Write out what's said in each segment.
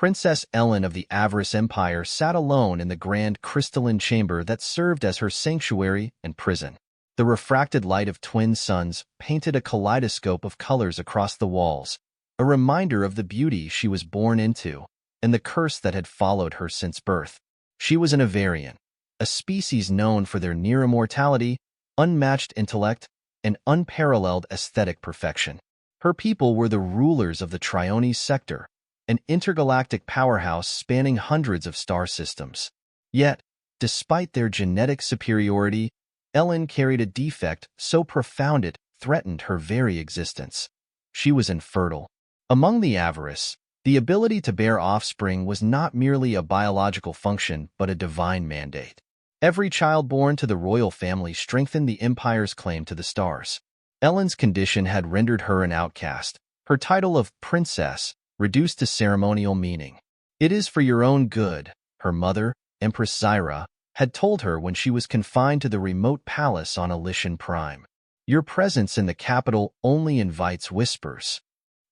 Princess Ellen of the Avarice Empire sat alone in the grand crystalline chamber that served as her sanctuary and prison. The refracted light of twin suns painted a kaleidoscope of colors across the walls, a reminder of the beauty she was born into and the curse that had followed her since birth. She was an Avarian, a species known for their near immortality, unmatched intellect, and unparalleled aesthetic perfection. Her people were the rulers of the Triones sector, an intergalactic powerhouse spanning hundreds of star systems. Yet, despite their genetic superiority, Ellen carried a defect so profound it threatened her very existence. She was infertile. Among the Avarice, the ability to bear offspring was not merely a biological function but a divine mandate. Every child born to the royal family strengthened the Empire's claim to the stars. Ellen's condition had rendered her an outcast, her title of princess reduced to ceremonial meaning. "It is for your own good," her mother, Empress Zyra, had told her when she was confined to the remote palace on Elysian Prime. "Your presence in the capital only invites whispers."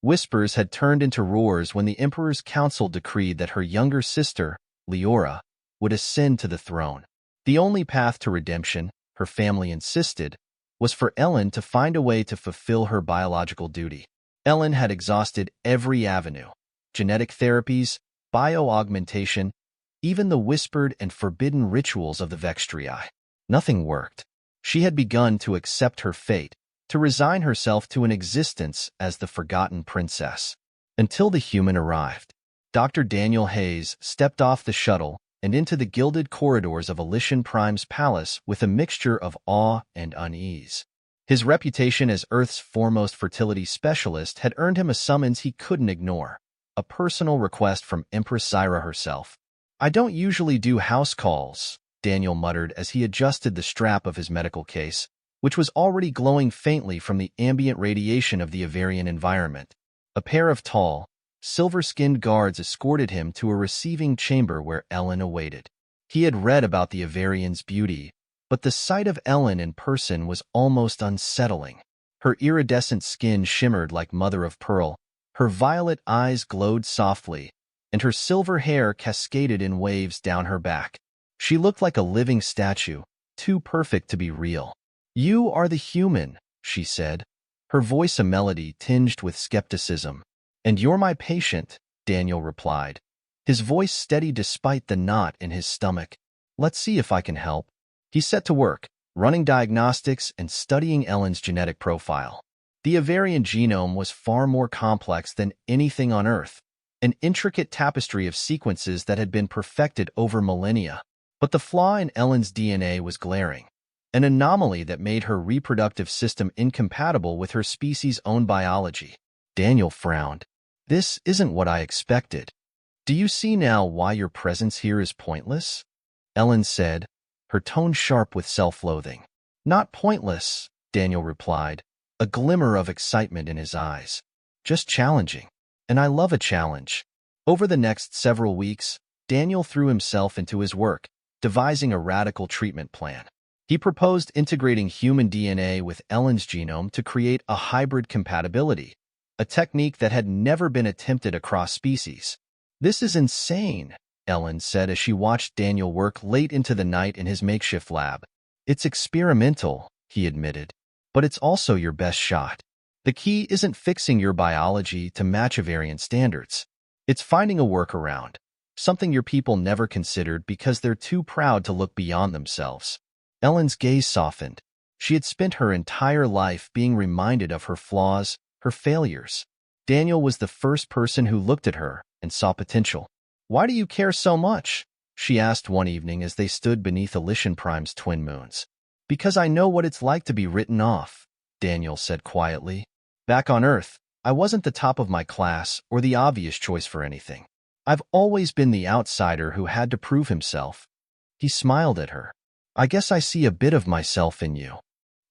Whispers had turned into roars when the Emperor's council decreed that her younger sister, Leora, would ascend to the throne. The only path to redemption, her family insisted, was for Ellen to find a way to fulfill her biological duty. Ellen had exhausted every avenue: genetic therapies, bio-augmentation, even the whispered and forbidden rituals of the Vextrii. Nothing worked. She had begun to accept her fate, to resign herself to an existence as the forgotten princess. Until the human arrived. Dr. Daniel Hayes stepped off the shuttle and into the gilded corridors of Elysian Prime's palace with a mixture of awe and unease. His reputation as Earth's foremost fertility specialist had earned him a summons he couldn't ignore, a personal request from Empress Zyra herself. "I don't usually do house calls," Daniel muttered as he adjusted the strap of his medical case, which was already glowing faintly from the ambient radiation of the Avarian environment. A pair of tall, silver-skinned guards escorted him to a receiving chamber where Ellen awaited. He had read about the Avarian's beauty, but the sight of Ellen in person was almost unsettling. Her iridescent skin shimmered like mother-of-pearl, her violet eyes glowed softly, and her silver hair cascaded in waves down her back. She looked like a living statue, too perfect to be real. "You are the human," she said, her voice a melody tinged with skepticism. "And you're my patient," Daniel replied, his voice steady despite the knot in his stomach. "Let's see if I can help." He set to work, running diagnostics and studying Ellen's genetic profile. The Avarian genome was far more complex than anything on Earth, an intricate tapestry of sequences that had been perfected over millennia. But the flaw in Ellen's DNA was glaring, an anomaly that made her reproductive system incompatible with her species' own biology. Daniel frowned. "This isn't what I expected." "Do you see now why your presence here is pointless?" Ellen said, her tone sharp with self-loathing. "Not pointless," Daniel replied, a glimmer of excitement in his eyes. "Just challenging. And I love a challenge." Over the next several weeks, Daniel threw himself into his work, devising a radical treatment plan. He proposed integrating human DNA with Ellen's genome to create a hybrid compatibility, a technique that had never been attempted across species. "This is insane," Ellen said as she watched Daniel work late into the night in his makeshift lab. "It's experimental," he admitted, "but it's also your best shot. The key isn't fixing your biology to match Avarian standards. It's finding a workaround, something your people never considered because they're too proud to look beyond themselves." Ellen's gaze softened. She had spent her entire life being reminded of her flaws, her failures. Daniel was the first person who looked at her and saw potential. "Why do you care so much?" she asked one evening as they stood beneath Elysian Prime's twin moons. "Because I know what it's like to be written off," Daniel said quietly. "Back on Earth, I wasn't the top of my class or the obvious choice for anything. I've always been the outsider who had to prove himself." He smiled at her. "I guess I see a bit of myself in you."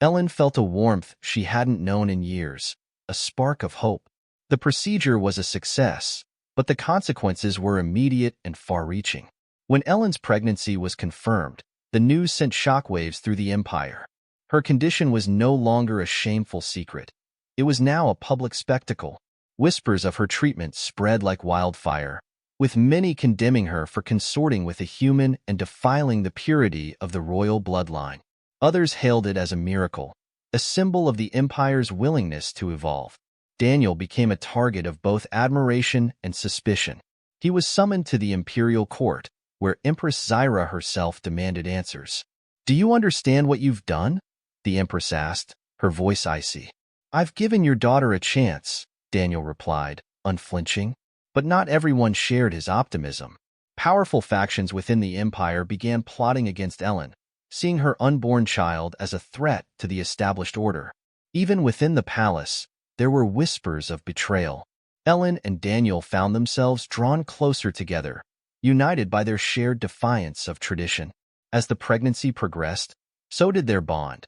Ellen felt a warmth she hadn't known in years, a spark of hope. The procedure was a success, but the consequences were immediate and far-reaching. When Ellen's pregnancy was confirmed, the news sent shockwaves through the Empire. Her condition was no longer a shameful secret. It was now a public spectacle. Whispers of her treatment spread like wildfire, with many condemning her for consorting with a human and defiling the purity of the royal bloodline. Others hailed it as a miracle, a symbol of the Empire's willingness to evolve. Daniel became a target of both admiration and suspicion. He was summoned to the imperial court, where Empress Zyra herself demanded answers. "Do you understand what you've done?" the Empress asked, her voice icy. "I've given your daughter a chance," Daniel replied, unflinching. But not everyone shared his optimism. Powerful factions within the Empire began plotting against Ellen, seeing her unborn child as a threat to the established order. Even within the palace, there were whispers of betrayal. Ellen and Daniel found themselves drawn closer together, united by their shared defiance of tradition. As the pregnancy progressed, so did their bond,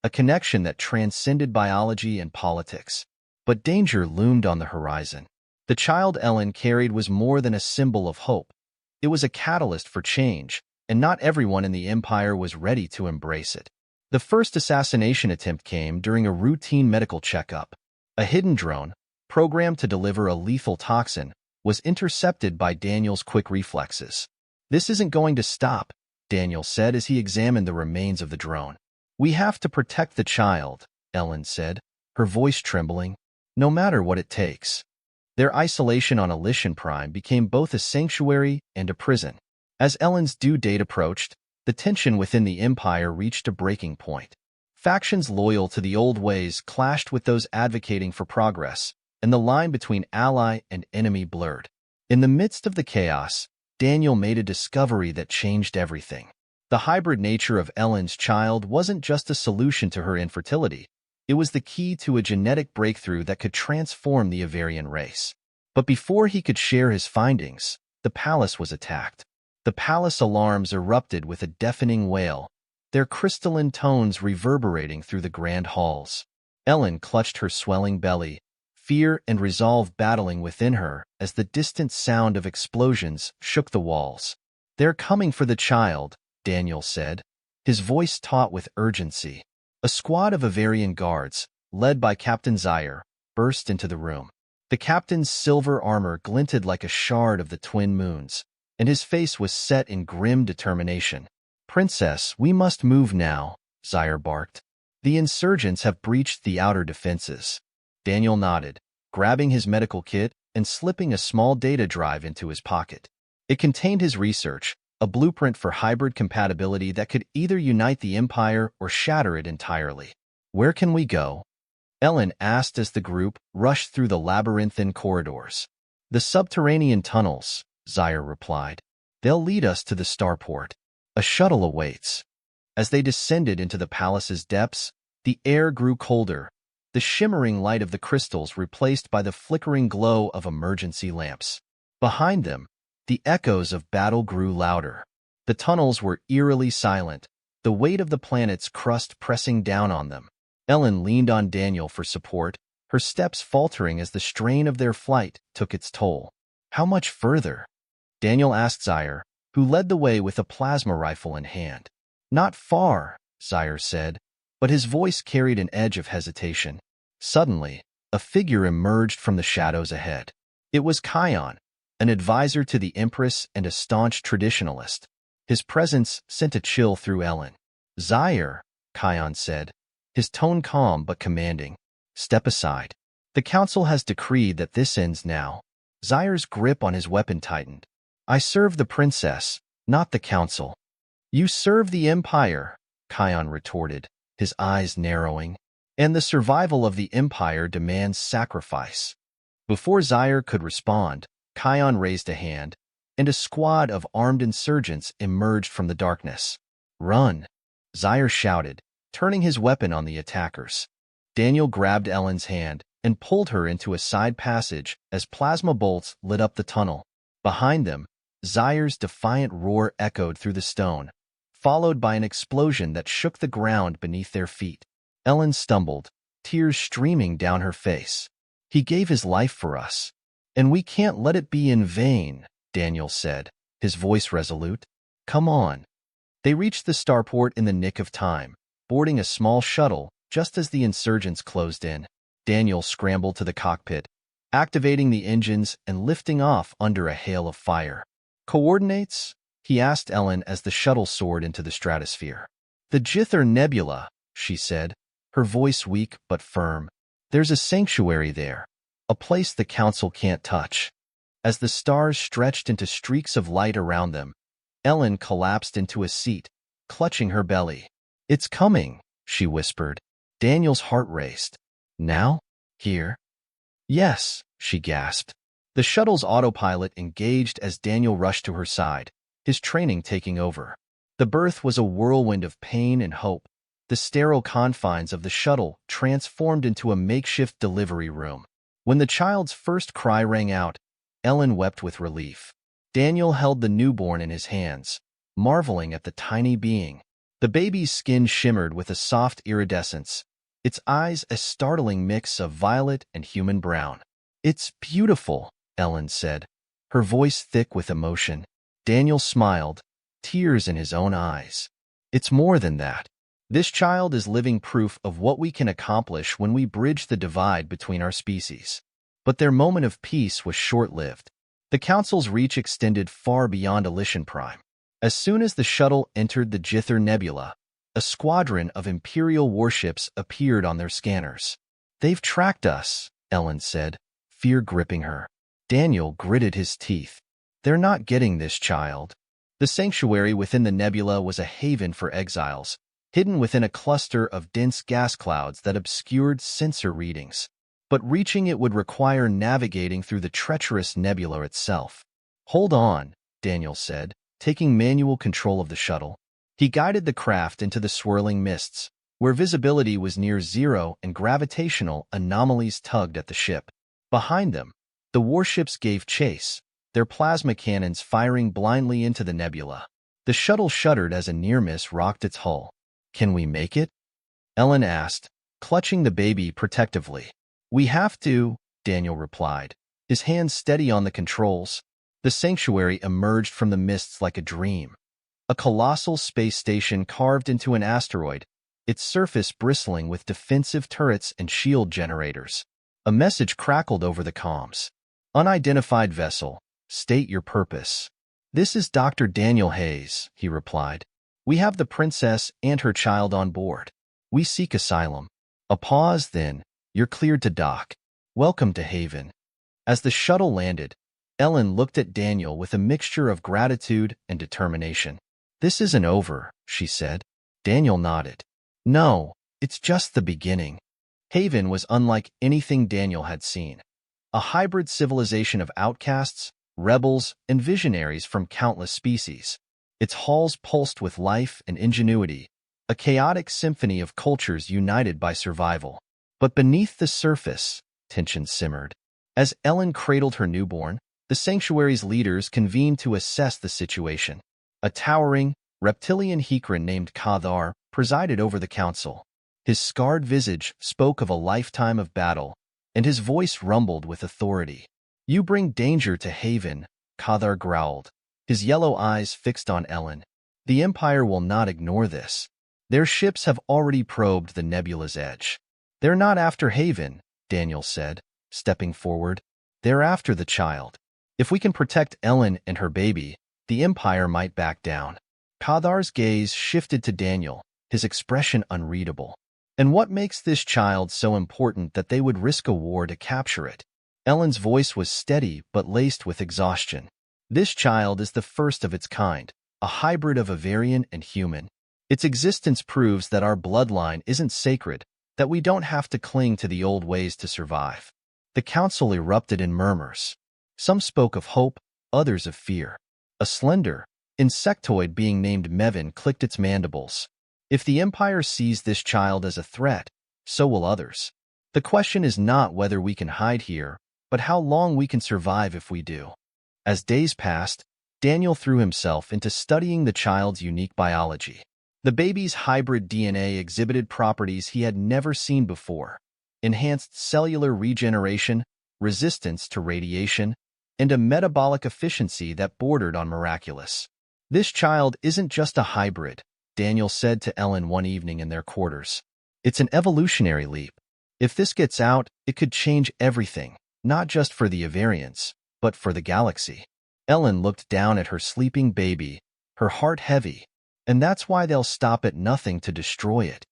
a connection that transcended biology and politics. But danger loomed on the horizon. The child Ellen carried was more than a symbol of hope. It was a catalyst for change, and not everyone in the Empire was ready to embrace it. The first assassination attempt came during a routine medical checkup. A hidden drone, programmed to deliver a lethal toxin, was intercepted by Daniel's quick reflexes. "This isn't going to stop," Daniel said as he examined the remains of the drone. "We have to protect the child," Ellen said, her voice trembling, "no matter what it takes." Their isolation on Elysian Prime became both a sanctuary and a prison. As Ellen's due date approached, the tension within the Empire reached a breaking point. Factions loyal to the old ways clashed with those advocating for progress, and the line between ally and enemy blurred. In the midst of the chaos, Daniel made a discovery that changed everything. The hybrid nature of Ellen's child wasn't just a solution to her infertility. It was the key to a genetic breakthrough that could transform the Avarian race. But before he could share his findings, the palace was attacked. The palace alarms erupted with a deafening wail, their crystalline tones reverberating through the grand halls. Ellen clutched her swelling belly, fear and resolve battling within her as the distant sound of explosions shook the walls. "They're coming for the child," Daniel said, his voice taut with urgency. A squad of Avarian guards, led by Captain Zaire, burst into the room. The captain's silver armor glinted like a shard of the twin moons, and his face was set in grim determination. "Princess, we must move now," Zaire barked. "The insurgents have breached the outer defenses." Daniel nodded, grabbing his medical kit and slipping a small data drive into his pocket. It contained his research, a blueprint for hybrid compatibility that could either unite the Empire or shatter it entirely. "Where can we go?" Ellen asked as the group rushed through the labyrinthine corridors. "The subterranean tunnels," Zaire replied. "They'll lead us to the starport. A shuttle awaits." As they descended into the palace's depths, the air grew colder, the shimmering light of the crystals replaced by the flickering glow of emergency lamps. Behind them, the echoes of battle grew louder. The tunnels were eerily silent, the weight of the planet's crust pressing down on them. Ellen leaned on Daniel for support, her steps faltering as the strain of their flight took its toll. "How much further?" Daniel asked Zaire, who led the way with a plasma rifle in hand. "Not far," Zaire said, but his voice carried an edge of hesitation. Suddenly, a figure emerged from the shadows ahead. It was Kion, an advisor to the Empress and a staunch traditionalist. His presence sent a chill through Ellen. "Zaire," Kion said, his tone calm but commanding. "Step aside. The Council has decreed that this ends now." Zaire's grip on his weapon tightened. "I serve the Princess, not the Council." "You serve the Empire," Kion retorted, his eyes narrowing. "And the survival of the Empire demands sacrifice." Before Zaire could respond, Kion raised a hand, and a squad of armed insurgents emerged from the darkness. "Run!" Zaire shouted, turning his weapon on the attackers. Daniel grabbed Ellen's hand and pulled her into a side passage as plasma bolts lit up the tunnel. Behind them, Zaire's defiant roar echoed through the stone, followed by an explosion that shook the ground beneath their feet. Ellen stumbled, tears streaming down her face. "He gave his life for us, and we can't let it be in vain," Daniel said, his voice resolute. "Come on." They reached the starport in the nick of time, boarding a small shuttle just as the insurgents closed in. Daniel scrambled to the cockpit, activating the engines and lifting off under a hail of fire. Coordinates? He asked Ellen as the shuttle soared into the stratosphere. The Jither Nebula, she said, her voice weak but firm. There's a sanctuary there, a place the Council can't touch. As the stars stretched into streaks of light around them, Ellen collapsed into a seat, clutching her belly. It's coming, she whispered. Daniel's heart raced. Now? Here? Yes, she gasped. The shuttle's autopilot engaged as Daniel rushed to her side, his training taking over. The birth was a whirlwind of pain and hope. The sterile confines of the shuttle transformed into a makeshift delivery room. When the child's first cry rang out, Ellen wept with relief. Daniel held the newborn in his hands, marveling at the tiny being. The baby's skin shimmered with a soft iridescence, its eyes a startling mix of violet and human brown. It's beautiful, Ellen said, her voice thick with emotion. Daniel smiled, tears in his own eyes. It's more than that. This child is living proof of what we can accomplish when we bridge the divide between our species. But their moment of peace was short-lived. The Council's reach extended far beyond Elysian Prime. As soon as the shuttle entered the Jither Nebula, a squadron of Imperial warships appeared on their scanners. They've tracked us, Ellen said, fear gripping her. Daniel gritted his teeth. They're not getting this child. The sanctuary within the nebula was a haven for exiles, hidden within a cluster of dense gas clouds that obscured sensor readings. But reaching it would require navigating through the treacherous nebula itself. Hold on, Daniel said, taking manual control of the shuttle. He guided the craft into the swirling mists, where visibility was near zero and gravitational anomalies tugged at the ship. Behind them, the warships gave chase, their plasma cannons firing blindly into the nebula. The shuttle shuddered as a near-miss rocked its hull. Can we make it? Ellen asked, clutching the baby protectively. We have to, Daniel replied, his hands steady on the controls. The sanctuary emerged from the mists like a dream. A colossal space station carved into an asteroid, its surface bristling with defensive turrets and shield generators. A message crackled over the comms. Unidentified vessel, state your purpose. This is Dr. Daniel Hayes, he replied. We have the princess and her child on board. We seek asylum. A pause, then. You're cleared to dock. Welcome to Haven. As the shuttle landed, Ellen looked at Daniel with a mixture of gratitude and determination. This isn't over, she said. Daniel nodded. No, it's just the beginning. Haven was unlike anything Daniel had seen. A hybrid civilization of outcasts, rebels, and visionaries from countless species. Its halls pulsed with life and ingenuity, a chaotic symphony of cultures united by survival. But beneath the surface, tension simmered. As Ellen cradled her newborn, the sanctuary's leaders convened to assess the situation. A towering, reptilian Hekran named Kathar presided over the council. His scarred visage spoke of a lifetime of battle, and his voice rumbled with authority. You bring danger to Haven, Kathar growled, his yellow eyes fixed on Ellen. The Empire will not ignore this. Their ships have already probed the nebula's edge. They're not after Haven, Daniel said, stepping forward. They're after the child. If we can protect Ellen and her baby, the Empire might back down. Kathar's gaze shifted to Daniel, his expression unreadable. And what makes this child so important that they would risk a war to capture it? Ellen's voice was steady but laced with exhaustion. This child is the first of its kind, a hybrid of Avarian and human. Its existence proves that our bloodline isn't sacred, that we don't have to cling to the old ways to survive. The council erupted in murmurs. Some spoke of hope, others of fear. A slender, insectoid being named Mevin clicked its mandibles. If the Empire sees this child as a threat, so will others. The question is not whether we can hide here, but how long we can survive if we do. As days passed, Daniel threw himself into studying the child's unique biology. The baby's hybrid DNA exhibited properties he had never seen before: enhanced cellular regeneration, resistance to radiation, and a metabolic efficiency that bordered on miraculous. This child isn't just a hybrid, Daniel said to Ellen one evening in their quarters. It's an evolutionary leap. If this gets out, it could change everything, not just for the Avarians, but for the galaxy. Ellen looked down at her sleeping baby, her heart heavy, and that's why they'll stop at nothing to destroy it.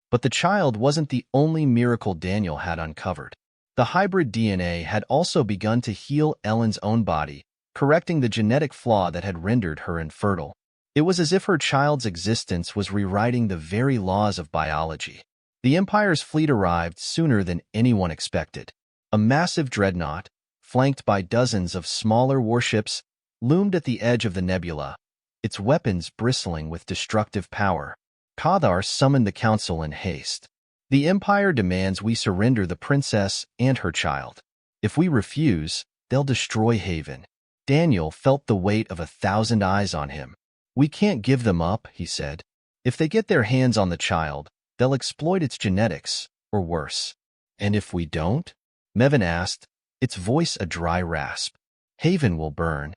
But the child wasn't the only miracle Daniel had uncovered. The hybrid DNA had also begun to heal Ellen's own body, correcting the genetic flaw that had rendered her infertile. It was as if her child's existence was rewriting the very laws of biology. The Empire's fleet arrived sooner than anyone expected. A massive dreadnought, flanked by dozens of smaller warships, loomed at the edge of the nebula, its weapons bristling with destructive power. Cathar summoned the council in haste. The Empire demands we surrender the princess and her child. If we refuse, they'll destroy Haven. Daniel felt the weight of 1,000 eyes on him. We can't give them up, he said. If they get their hands on the child, they'll exploit its genetics, or worse. And if we don't? Mevin asked, its voice a dry rasp. Haven will burn.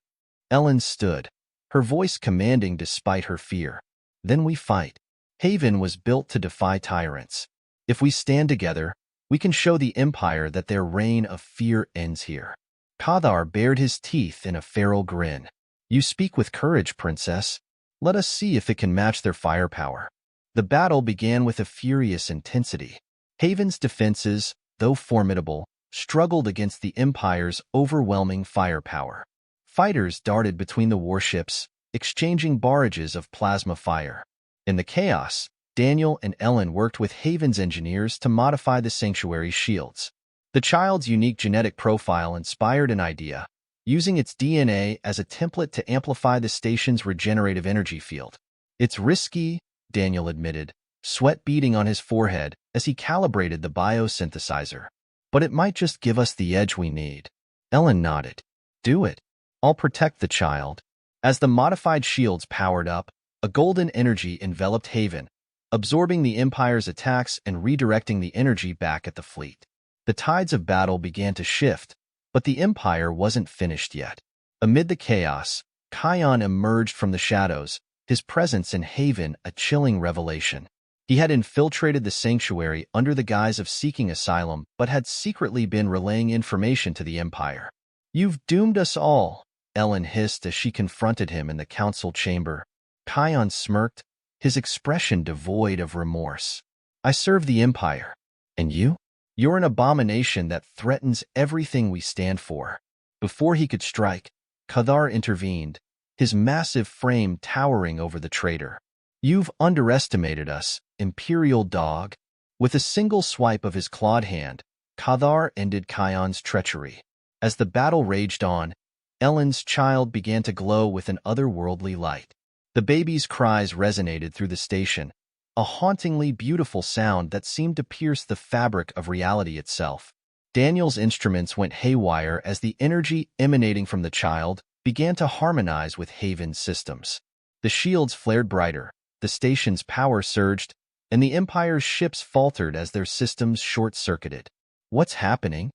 Ellen stood, her voice commanding despite her fear. Then we fight. Haven was built to defy tyrants. If we stand together, we can show the Empire that their reign of fear ends here. Cathar bared his teeth in a feral grin. You speak with courage, princess. Let us see if it can match their firepower. The battle began with a furious intensity. Haven's defenses, though formidable, struggled against the Empire's overwhelming firepower. Fighters darted between the warships, exchanging barrages of plasma fire. In the chaos, Daniel and Ellen worked with Haven's engineers to modify the sanctuary's shields. The child's unique genetic profile inspired an idea, using its DNA as a template to amplify the station's regenerative energy field. It's risky, Daniel admitted, sweat beading on his forehead as he calibrated the biosynthesizer. But it might just give us the edge we need. Ellen nodded. Do it. I'll protect the child. As the modified shields powered up, a golden energy enveloped Haven, absorbing the Empire's attacks and redirecting the energy back at the fleet. The tides of battle began to shift, but the Empire wasn't finished yet. Amid the chaos, Kion emerged from the shadows, his presence in Haven a chilling revelation. He had infiltrated the sanctuary under the guise of seeking asylum, but had secretly been relaying information to the Empire. You've doomed us all, Ellen hissed as she confronted him in the council chamber. Kion smirked, his expression devoid of remorse. I serve the Empire. And you? You're an abomination that threatens everything we stand for. Before he could strike, Cathar intervened, his massive frame towering over the traitor. You've underestimated us, Imperial dog. With a single swipe of his clawed hand, Cathar ended Kion's treachery. As the battle raged on, Ellen's child began to glow with an otherworldly light. The baby's cries resonated through the station, a hauntingly beautiful sound that seemed to pierce the fabric of reality itself. Daniel's instruments went haywire as the energy emanating from the child began to harmonize with Haven's systems. The shields flared brighter, the station's power surged, and the Empire's ships faltered as their systems short-circuited. What's happening?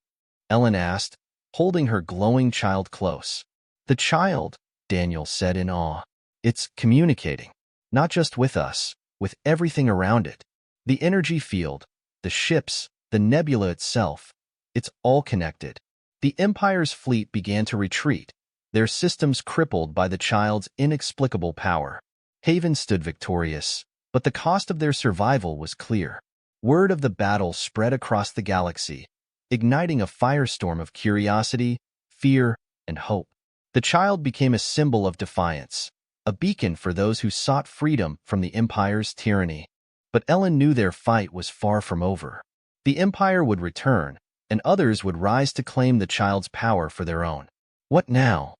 Ellen asked, holding her glowing child close. The child, Daniel said in awe. It's communicating, not just with us, with everything around it. The energy field, the ships, the nebula itself, it's all connected. The Empire's fleet began to retreat, their systems crippled by the child's inexplicable power. Haven stood victorious, but the cost of their survival was clear. Word of the battle spread across the galaxy, igniting a firestorm of curiosity, fear, and hope. The child became a symbol of defiance, a beacon for those who sought freedom from the Empire's tyranny. But Ellen knew their fight was far from over. The Empire would return, and others would rise to claim the child's power for their own. What now?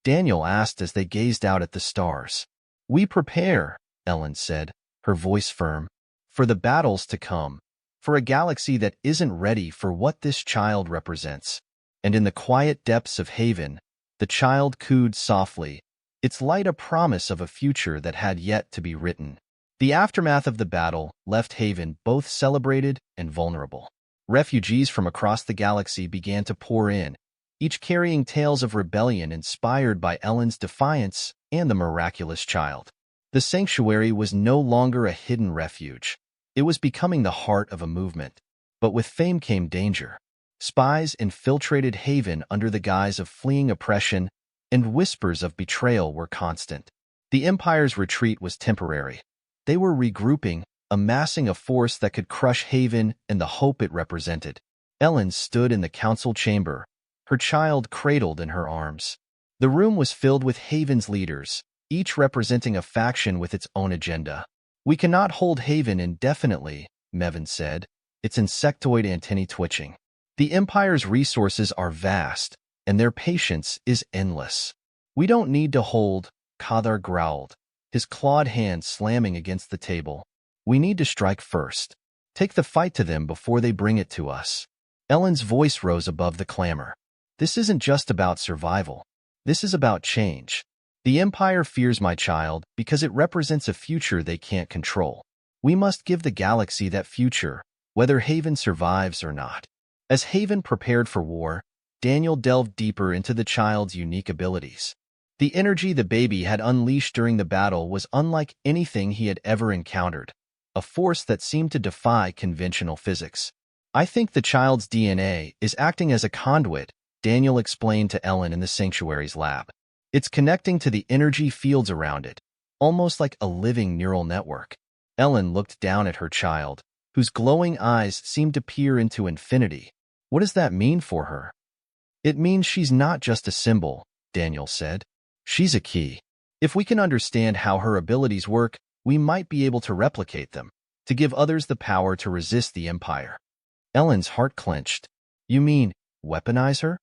Daniel asked as they gazed out at the stars. We prepare, Ellen said, her voice firm, for the battles to come, for a galaxy that isn't ready for what this child represents. And in the quiet depths of Haven, the child cooed softly, its light a promise of a future that had yet to be written. The aftermath of the battle left Haven both celebrated and vulnerable. Refugees from across the galaxy began to pour in, each carrying tales of rebellion inspired by Ellen's defiance and the miraculous child. The sanctuary was no longer a hidden refuge. It was becoming the heart of a movement. But with fame came danger. Spies infiltrated Haven under the guise of fleeing oppression, and whispers of betrayal were constant. The Empire's retreat was temporary. They were regrouping, amassing a force that could crush Haven and the hope it represented. Ellen stood in the council chamber, her child cradled in her arms. The room was filled with Haven's leaders, each representing a faction with its own agenda. "We cannot hold Haven indefinitely," Mevin said, its insectoid antennae twitching. "The Empire's resources are vast, and their patience is endless." "We don't need to hold," Cathar growled, his clawed hand slamming against the table. "We need to strike first. Take the fight to them before they bring it to us." Ellen's voice rose above the clamor. "This isn't just about survival. This is about change. The Empire fears my child because it represents a future they can't control. We must give the galaxy that future, whether Haven survives or not." As Haven prepared for war, Daniel delved deeper into the child's unique abilities. The energy the baby had unleashed during the battle was unlike anything he had ever encountered, a force that seemed to defy conventional physics. "I think the child's DNA is acting as a conduit," Daniel explained to Ellen in the Sanctuary's lab. "It's connecting to the energy fields around it, almost like a living neural network." Ellen looked down at her child, whose glowing eyes seemed to peer into infinity. "What does that mean for her?" "It means she's not just a symbol," Daniel said. "She's a key. If we can understand how her abilities work, we might be able to replicate them, to give others the power to resist the Empire." Ellen's heart clenched. "You mean, weaponize her?"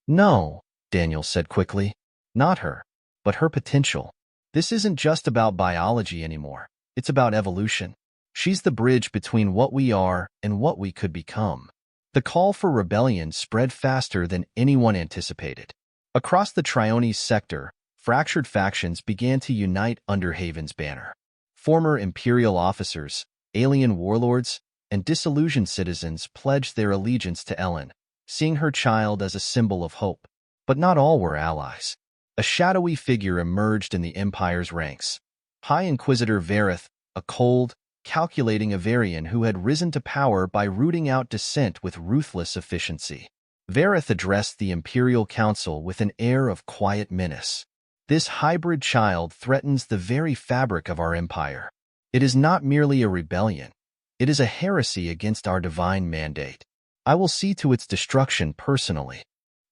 "No," Daniel said quickly. "Not her, but her potential. This isn't just about biology anymore. It's about evolution. She's the bridge between what we are and what we could become." The call for rebellion spread faster than anyone anticipated. Across the Triones sector, fractured factions began to unite under Haven's banner. Former Imperial officers, alien warlords, and disillusioned citizens pledged their allegiance to Ellen, seeing her child as a symbol of hope. But not all were allies. A shadowy figure emerged in the Empire's ranks. High Inquisitor Vareth, a cold, calculating Avarian who had risen to power by rooting out dissent with ruthless efficiency. Vareth addressed the Imperial Council with an air of quiet menace. "This hybrid child threatens the very fabric of our empire. It is not merely a rebellion. It is a heresy against our divine mandate. I will see to its destruction personally."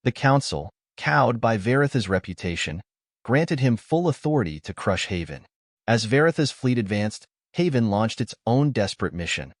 The Council, cowed by Vareth's reputation, granted him full authority to crush Haven. As Vareth's fleet advanced, Haven launched its own desperate mission.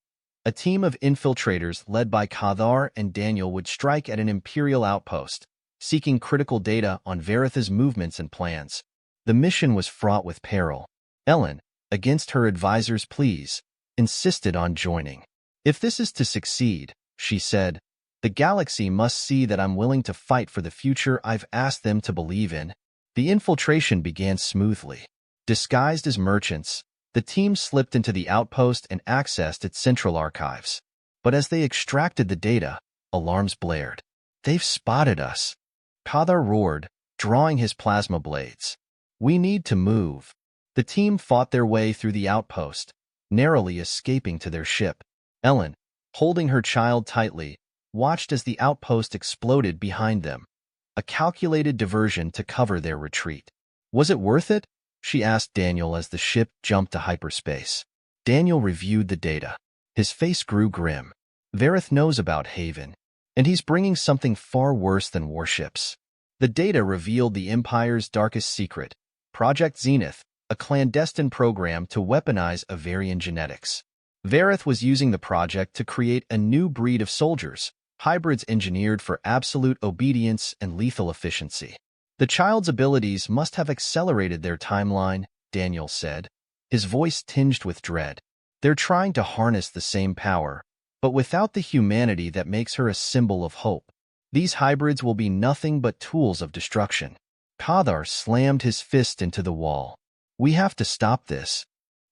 A team of infiltrators led by Cathar and Daniel would strike at an Imperial outpost, seeking critical data on Vareth's movements and plans. The mission was fraught with peril. Ellen, against her advisor's pleas, insisted on joining. "If this is to succeed," she said, "the galaxy must see that I'm willing to fight for the future I've asked them to believe in." The infiltration began smoothly. Disguised as merchants, the team slipped into the outpost and accessed its central archives. But as they extracted the data, alarms blared. "They've spotted us," Cathar roared, drawing his plasma blades. "We need to move." The team fought their way through the outpost, narrowly escaping to their ship. Ellen, holding her child tightly, watched as the outpost exploded behind them, a calculated diversion to cover their retreat. "Was it worth it?" she asked Daniel as the ship jumped to hyperspace. Daniel reviewed the data. His face grew grim. "Vareth knows about Haven, and he's bringing something far worse than warships." The data revealed the Empire's darkest secret, Project Zenith, a clandestine program to weaponize Avarian genetics. Vareth was using the project to create a new breed of soldiers, hybrids engineered for absolute obedience and lethal efficiency. "The child's abilities must have accelerated their timeline," Daniel said, his voice tinged with dread. "They're trying to harness the same power, but without the humanity that makes her a symbol of hope. These hybrids will be nothing but tools of destruction." Cathar slammed his fist into the wall. "We have to stop this."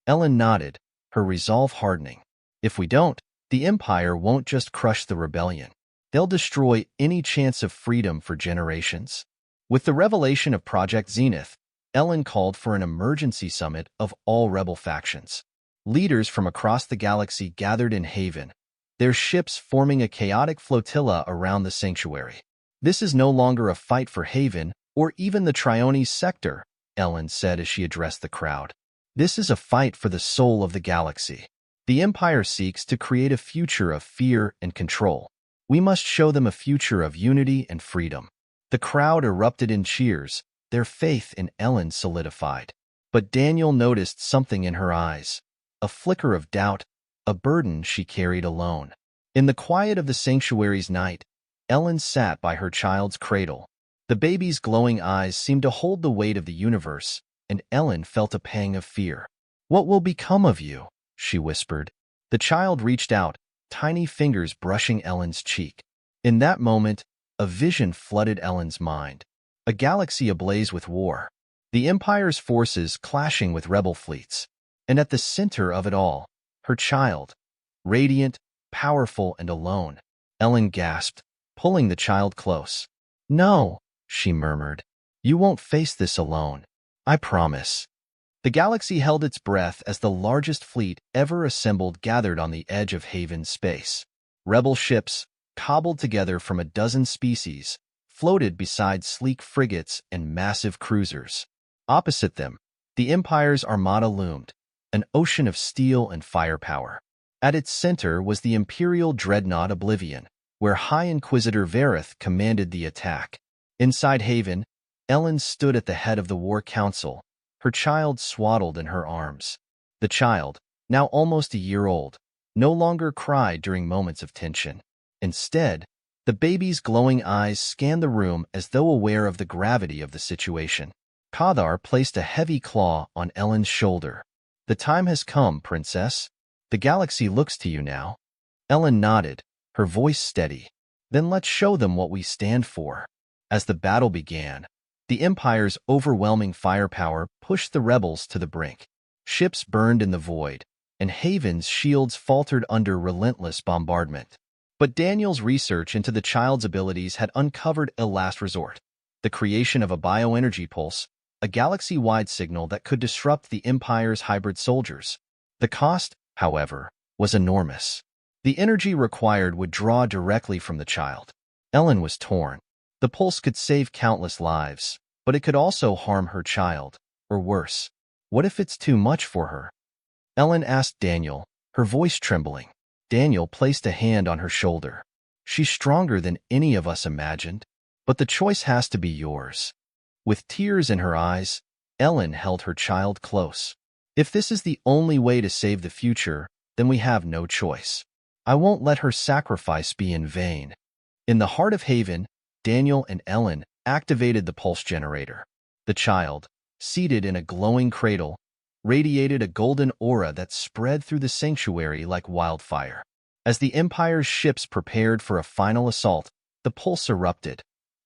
Ellen nodded, her resolve hardening. "If we don't, the Empire won't just crush the rebellion. They'll destroy any chance of freedom for generations." With the revelation of Project Zenith, Ellen called for an emergency summit of all rebel factions. Leaders from across the galaxy gathered in Haven, their ships forming a chaotic flotilla around the sanctuary. "This is no longer a fight for Haven or even the Triones sector," Ellen said as she addressed the crowd. "This is a fight for the soul of the galaxy. The Empire seeks to create a future of fear and control. We must show them a future of unity and freedom." The crowd erupted in cheers, their faith in Ellen solidified. But Daniel noticed something in her eyes, a flicker of doubt, a burden she carried alone. In the quiet of the sanctuary's night, Ellen sat by her child's cradle. The baby's glowing eyes seemed to hold the weight of the universe, and Ellen felt a pang of fear. "What will become of you?" she whispered. The child reached out, tiny fingers brushing Ellen's cheek. In that moment, a vision flooded Ellen's mind. A galaxy ablaze with war. The Empire's forces clashing with rebel fleets. And at the center of it all, her child. Radiant, powerful, and alone. Ellen gasped, pulling the child close. "No," she murmured. "You won't face this alone. I promise." The galaxy held its breath as the largest fleet ever assembled gathered on the edge of Haven's space. Rebel ships, cobbled together from a dozen species, floated beside sleek frigates and massive cruisers. Opposite them, the Empire's armada loomed, an ocean of steel and firepower. At its center was the Imperial dreadnought Oblivion, where High Inquisitor Vareth commanded the attack. Inside Haven, Ellen stood at the head of the War Council, her child swaddled in her arms. The child, now almost a year old, no longer cried during moments of tension. Instead, the baby's glowing eyes scanned the room as though aware of the gravity of the situation. Kadar placed a heavy claw on Ellen's shoulder. "The time has come, Princess. The galaxy looks to you now." Ellen nodded, her voice steady. "Then let's show them what we stand for." As the battle began, the Empire's overwhelming firepower pushed the rebels to the brink. Ships burned in the void, and Haven's shields faltered under relentless bombardment. But Daniel's research into the child's abilities had uncovered a last resort, the creation of a bioenergy pulse, a galaxy-wide signal that could disrupt the Empire's hybrid soldiers. The cost, however, was enormous. The energy required would draw directly from the child. Ellen was torn. The pulse could save countless lives, but it could also harm her child, or worse. What if it's too much for her? Ellen asked Daniel, her voice trembling. Daniel placed a hand on her shoulder. "She's stronger than any of us imagined, but the choice has to be yours." With tears in her eyes, Ellen held her child close. "If this is the only way to save the future, then we have no choice. I won't let her sacrifice be in vain." In the heart of Haven, Daniel and Ellen activated the pulse generator. The child, seated in a glowing cradle, radiated a golden aura that spread through the sanctuary like wildfire. As the Empire's ships prepared for a final assault, the pulse erupted,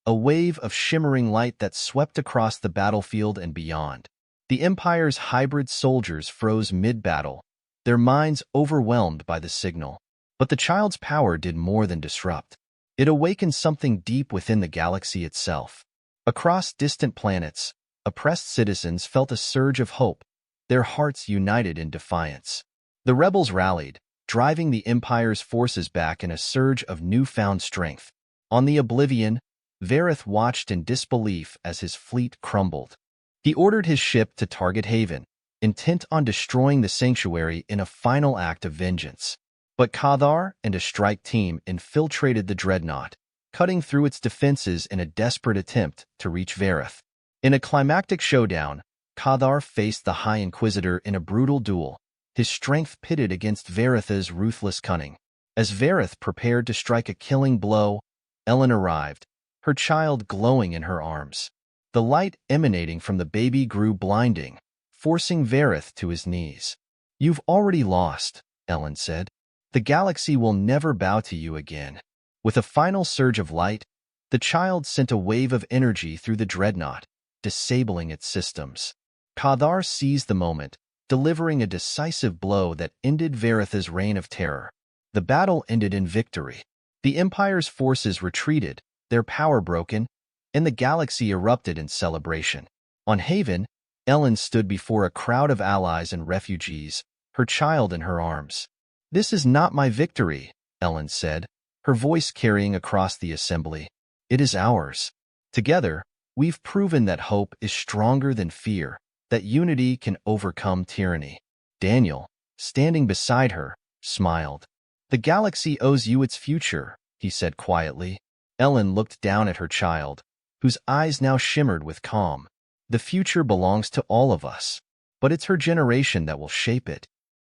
a wave of shimmering light that swept across the battlefield and beyond. The Empire's hybrid soldiers froze mid-battle, their minds overwhelmed by the signal. But the child's power did more than disrupt. It awakened something deep within the galaxy itself. Across distant planets, oppressed citizens felt a surge of hope, their hearts united in defiance. The rebels rallied, driving the Empire's forces back in a surge of newfound strength. On the Oblivion, Vareth watched in disbelief as his fleet crumbled. He ordered his ship to target Haven, intent on destroying the sanctuary in a final act of vengeance. But Kadar and a strike team infiltrated the dreadnought, cutting through its defenses in a desperate attempt to reach Vareth. In a climactic showdown, Kadar faced the High Inquisitor in a brutal duel, his strength pitted against Vareth's ruthless cunning. As Vareth prepared to strike a killing blow, Ellen arrived, her child glowing in her arms. The light emanating from the baby grew blinding, forcing Vareth to his knees. "You've already lost," Ellen said. "The galaxy will never bow to you again." With a final surge of light, the child sent a wave of energy through the dreadnought, disabling its systems. Kadar seized the moment, delivering a decisive blow that ended Vareth's reign of terror. The battle ended in victory. The Empire's forces retreated, their power broken, and the galaxy erupted in celebration. On Haven, Ellen stood before a crowd of allies and refugees, her child in her arms. "This is not my victory," Ellen said, her voice carrying across the assembly. It is ours. Together, we've proven that hope is stronger than fear, that unity can overcome tyranny. Daniel, standing beside her, smiled. The galaxy owes you its future, he said quietly. Ellen looked down at her child, whose eyes now shimmered with calm. The future belongs to all of us, but it's her generation that will shape it.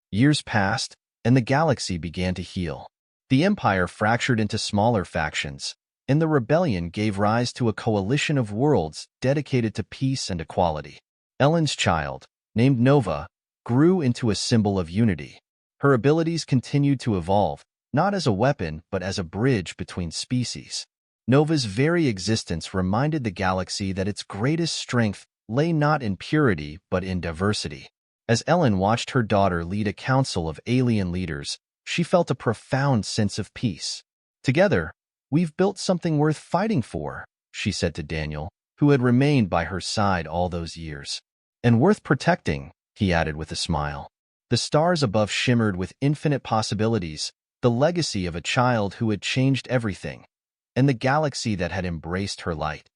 Years passed, and the galaxy began to heal. The Empire fractured into smaller factions, and the rebellion gave rise to a coalition of worlds dedicated to peace and equality. Ellen's child, named Nova, grew into a symbol of unity. Her abilities continued to evolve, not as a weapon but as a bridge between species. Nova's very existence reminded the galaxy that its greatest strength lay not in purity but in diversity. As Ellen watched her daughter lead a council of alien leaders, she felt a profound sense of peace. Together, we've built something worth fighting for, she said to Daniel, who had remained by her side all those years. And worth protecting, he added with a smile. The stars above shimmered with infinite possibilities, the legacy of a child who had changed everything, and the galaxy that had embraced her light.